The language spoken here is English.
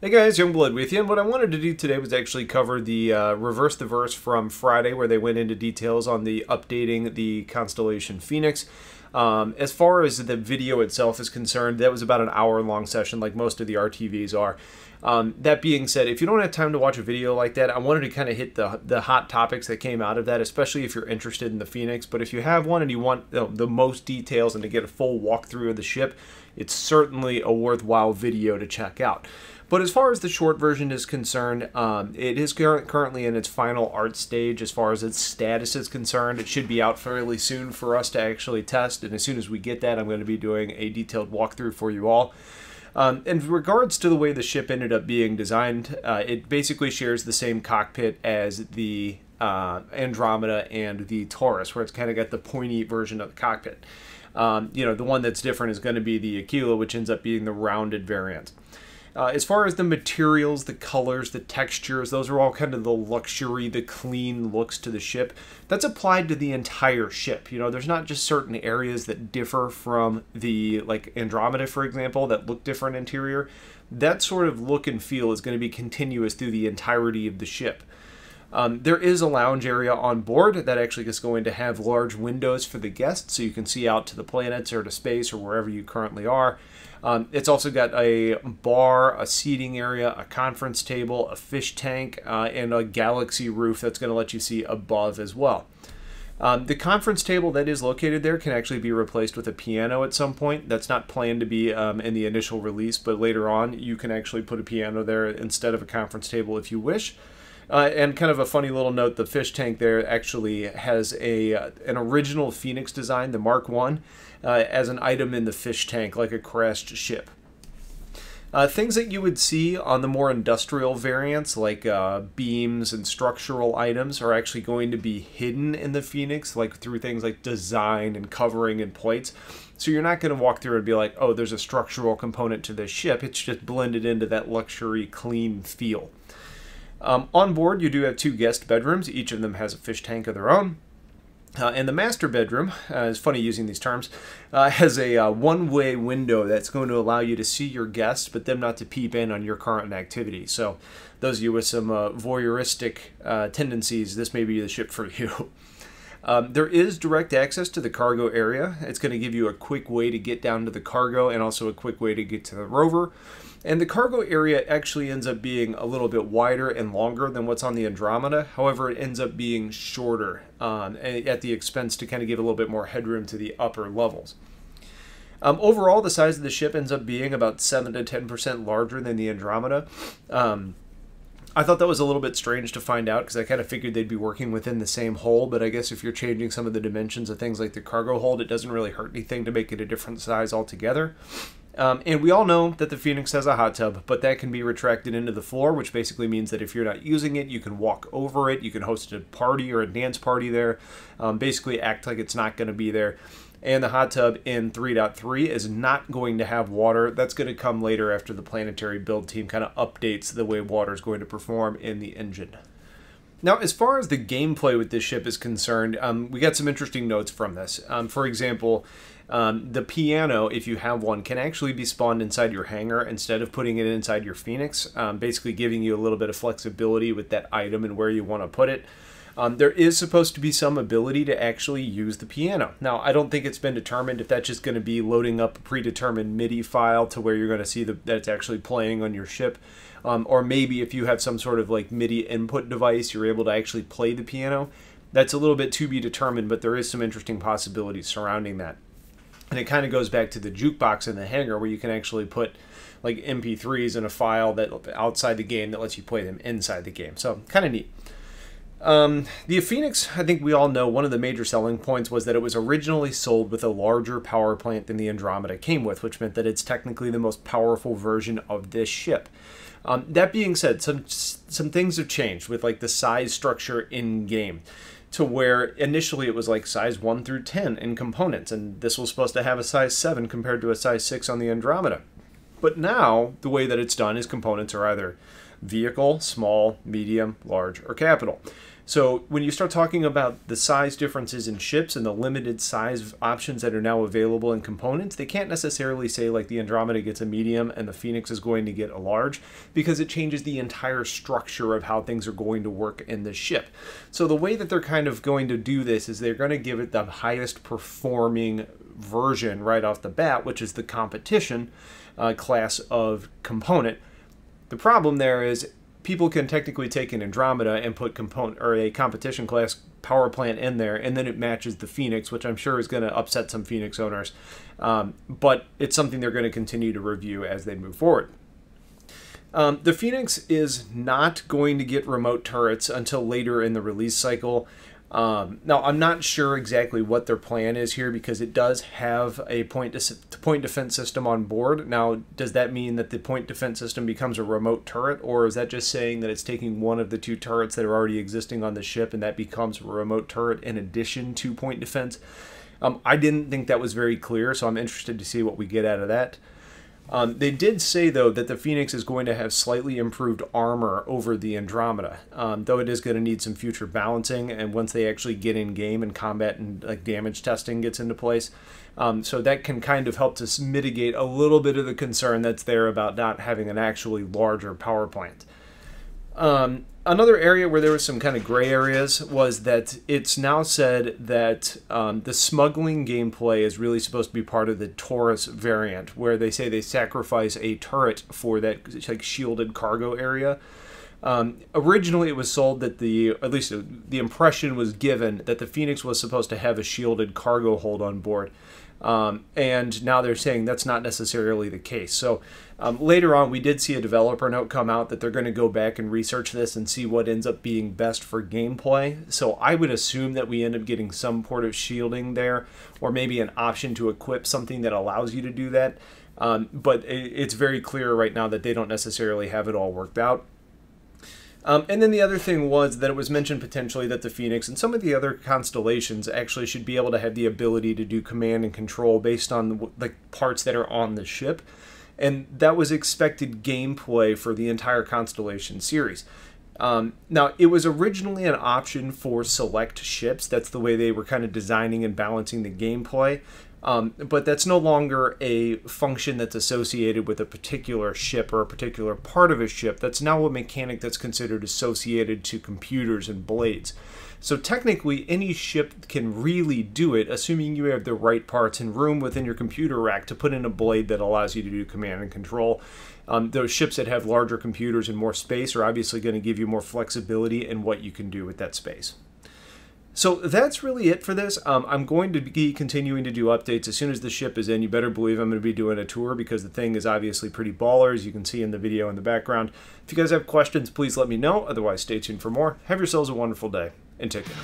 Hey guys, Youngblood with you, and what I wanted to do today was actually cover the reverse the verse from Friday, where they went into details on the updating the Constellation Phoenix. As far as the video itself is concerned, that was about an hour-long session, like most of the RTVs are. That being said, if you don't have time to watch a video like that, I wanted to kind of hit the hot topics that came out of that, especially if you're interested in the Phoenix. But if you have one and you want the most details and to get a full walkthrough of the ship, it's certainly a worthwhile video to check out. But as far as the short version is concerned, it is currently in its final art stage as far as its status is concerned. It should be out fairly soon for us to actually test, and as soon as we get that, I'm going to be doing a detailed walkthrough for you all. In regards to the way the ship ended up being designed, it basically shares the same cockpit as the Andromeda and the Taurus, where it's kind of got the pointy version of the cockpit. The one that's different is going to be the Aquila, which ends up being the rounded variant. As far as the materials, the colors, the textures, those are all kind of the luxury, the clean looks to the ship. That's applied to the entire ship. There's not just certain areas that differ from the, like Andromeda, for example, that look different interior. That sort of look and feel is going to be continuous through the entirety of the ship. There is a lounge area on board that actually is going to have large windows for the guests, so you can see out to the planets or to space or wherever you currently are. It's also got a bar, a seating area, a conference table, a fish tank, and a galaxy roof that's going to let you see above as well. The conference table that is located there can actually be replaced with a piano at some point. That's not planned to be in the initial release, but later on you can actually put a piano there instead of a conference table if you wish. And kind of a funny little note, the fish tank there actually has an original Phoenix design, the Mark I, as an item in the fish tank, like a crashed ship. Things that you would see on the more industrial variants, like beams and structural items, are actually going to be hidden in the Phoenix, like through things like design and covering and plates. So you're not going to walk through and be like, oh, there's a structural component to this ship. It's just blended into that luxury, clean feel. On board, you do have 2 guest bedrooms. Each of them has a fish tank of their own. And the master bedroom, it's funny using these terms, has a one-way window that's going to allow you to see your guests, but them not to peep in on your current activity. So those of you with some voyeuristic tendencies, this may be the ship for you. There is direct access to the cargo area. It's going to give you a quick way to get down to the cargo and also a quick way to get to the rover. And the cargo area actually ends up being a little bit wider and longer than what's on the Andromeda. However, it ends up being shorter at the expense to kind of give a little bit more headroom to the upper levels. Overall, the size of the ship ends up being about 7 to 10% larger than the Andromeda. I thought that was a little bit strange to find out because I kind of figured they'd be working within the same hull, but I guess if you're changing some of the dimensions of things like the cargo hold, it doesn't really hurt anything to make it a different size altogether. And we all know that the Phoenix has a hot tub, but that can be retracted into the floor, which basically means that if you're not using it, you can walk over it, you can host a party or a dance party there, basically act like it's not going to be there. And the hot tub in 3.3 is not going to have water. That's going to come later after the planetary build team kind of updates the way water is going to perform in the engine. Now, as far as the gameplay with this ship is concerned, we got some interesting notes from this. For example, the piano, if you have one, can actually be spawned inside your hangar instead of putting it inside your Phoenix, basically giving you a little bit of flexibility with that item and where you want to put it. There is supposed to be some ability to actually use the piano. Now, I don't think it's been determined if that's just going to be loading up a predetermined MIDI file to where you're going to see that it's actually playing on your ship. Or maybe if you have some sort of like MIDI input device, you're able to actually play the piano. That's a little bit to be determined, but there is some interesting possibilities surrounding that. And it kind of goes back to the jukebox in the hangar where you can actually put like MP3s in a file that outside the game that lets you play them inside the game. So kind of neat. The Phoenix, I think we all know one of the major selling points was that it was originally sold with a larger power plant than the Andromeda came with, which meant that it's technically the most powerful version of this ship. That being said, some things have changed with like the size structure in game, to where initially it was like size 1 through 10 in components, and this was supposed to have a size 7 compared to a size 6 on the Andromeda. But now the way that it's done is components are either vehicle, small, medium, large, or capital. So when you start talking about the size differences in ships and the limited size options that are now available in components, they can't necessarily say like the Andromeda gets a medium and the Phoenix is going to get a large, because it changes the entire structure of how things are going to work in the ship. So the way that they're kind of going to do this is they're going to give it the highest performing version right off the bat, which is the competition class of component. The problem there is people can technically take an Andromeda and put a competition class power plant in there, and then it matches the Phoenix, which I'm sure is going to upset some Phoenix owners. But it's something they're going to continue to review as they move forward. The Phoenix is not going to get remote turrets until later in the release cycle. Now, I'm not sure exactly what their plan is here, because it does have a point defense system on board. Now, does that mean that the point defense system becomes a remote turret, or is that just saying that it's taking one of the two turrets that are already existing on the ship and that becomes a remote turret in addition to point defense? I didn't think that was very clear, so I'm interested to see what we get out of that. They did say, though, that the Phoenix is going to have slightly improved armor over the Andromeda, though it is going to need some future balancing, and once they actually get in game and combat and like damage testing gets into place. So that can kind of help to mitigate a little bit of the concern that's there about not having an actually larger power plant. Another area where there was some kind of gray areas was that it's now said that the smuggling gameplay is really supposed to be part of the Taurus variant, where they say they sacrifice a turret for that like shielded cargo area. Originally it was sold that at least the impression was given that the Phoenix was supposed to have a shielded cargo hold on board. And now they're saying that's not necessarily the case. So later on, we did see a developer note come out that they're going to go back and research this and see what ends up being best for gameplay. So I would assume that we end up getting some port of shielding there, or maybe an option to equip something that allows you to do that. But it's very clear right now that they don't necessarily have it all worked out. And then the other thing was that it was mentioned potentially that the Phoenix and some of the other constellations actually should be able to have the ability to do command and control based on the parts that are on the ship. And that was expected gameplay for the entire Constellation series. Now, it was originally an option for select ships. That's the way they were kind of designing and balancing the gameplay. But that's no longer a function that's associated with a particular ship or a particular part of a ship. That's now a mechanic that's considered associated to computers and blades. So technically, any ship can really do it, assuming you have the right parts and room within your computer rack to put in a blade that allows you to do command and control. Those ships that have larger computers and more space are obviously going to give you more flexibility in what you can do with that space. So that's really it for this. I'm going to be continuing to do updates as soon as the ship is in. You better believe I'm going to be doing a tour, because the thing is obviously pretty baller, as you can see in the video in the background. If you guys have questions, please let me know. Otherwise, stay tuned for more. Have yourselves a wonderful day, and take care.